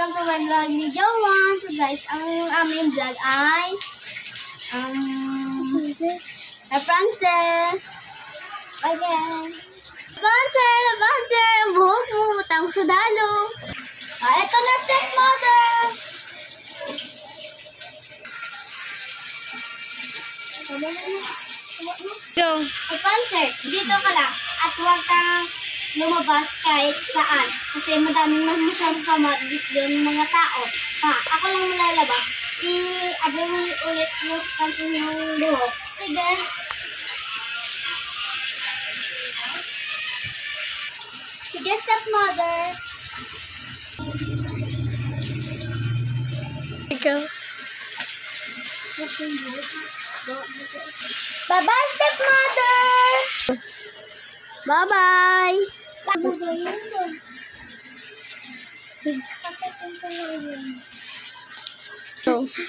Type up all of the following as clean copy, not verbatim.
welcome to my vlog ni Jowan. So guys, ang aming vlog ay Rapunzel. Again. Rapunzel, ang buhok mo, utang sa dalo. Ito na stepmother. Rapunzel, dito ka lang. At huwag kang lumabas kahit saan. Kasi madaming masama doon mga tao. Ako lang malalabas. I-abang ulit yung kanyang buhok. Sige. Sige, stepmother. Ikaw. Bye-bye, stepmother! Bye-bye!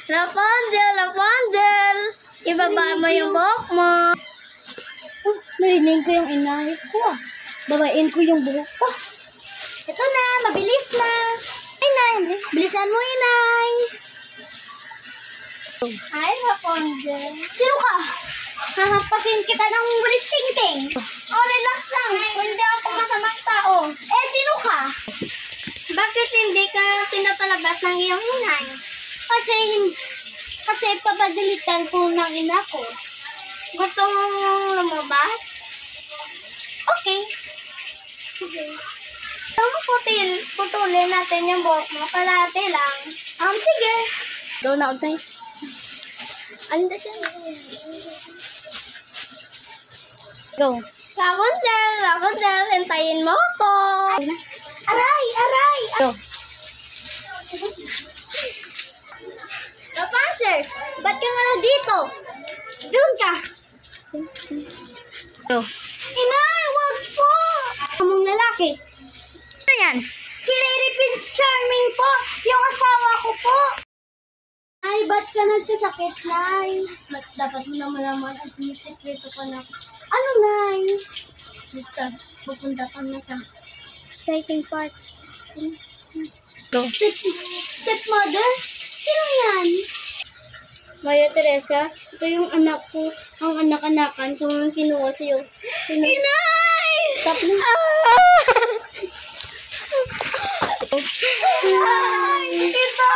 Rapunzel! Ibaba mo yung buhok mo. Narinig ko yung inay ko. Babain ko yung buhok ko. Ito na, mabilis na. Inay, bilisan mo, inay. Hi, Rapunzel. Sino ka? Hahampasin kita ng walis ting-ting. Oh, relax lang. Hindi ako masamang tao. Sino ka? Bakit hindi ka pinapalabas ng iyong inay? Kasi papadalitan ko ng ina ko. Gusto mong lumabas? Okay. Putulin natin yung buhok mo. Kalate lang. Sige. Go na, Ogtay. Anda siya. Go. Rapunzel, hintayin mo ko. Aray! Go. Rapunzel, ba't ka nga dito? Doon ka. Go. Inay, wag po! Among lalaki. Ano yan? Si Lady Prince Charming po. Yung asawa ko po. Ay, ba't ka nagsasakit, Nay? Ba't dapat mo naman naman ang sinisikreto ka na? Ano, Nay? Basta, pupunta ka na sa exciting part. Go. Stepmother? Sino yan? Maria Teresa, ito yung anak ko. Ang anak-anakan kung kinuha sa'yo. Inay! Stop na. Ay, Tita!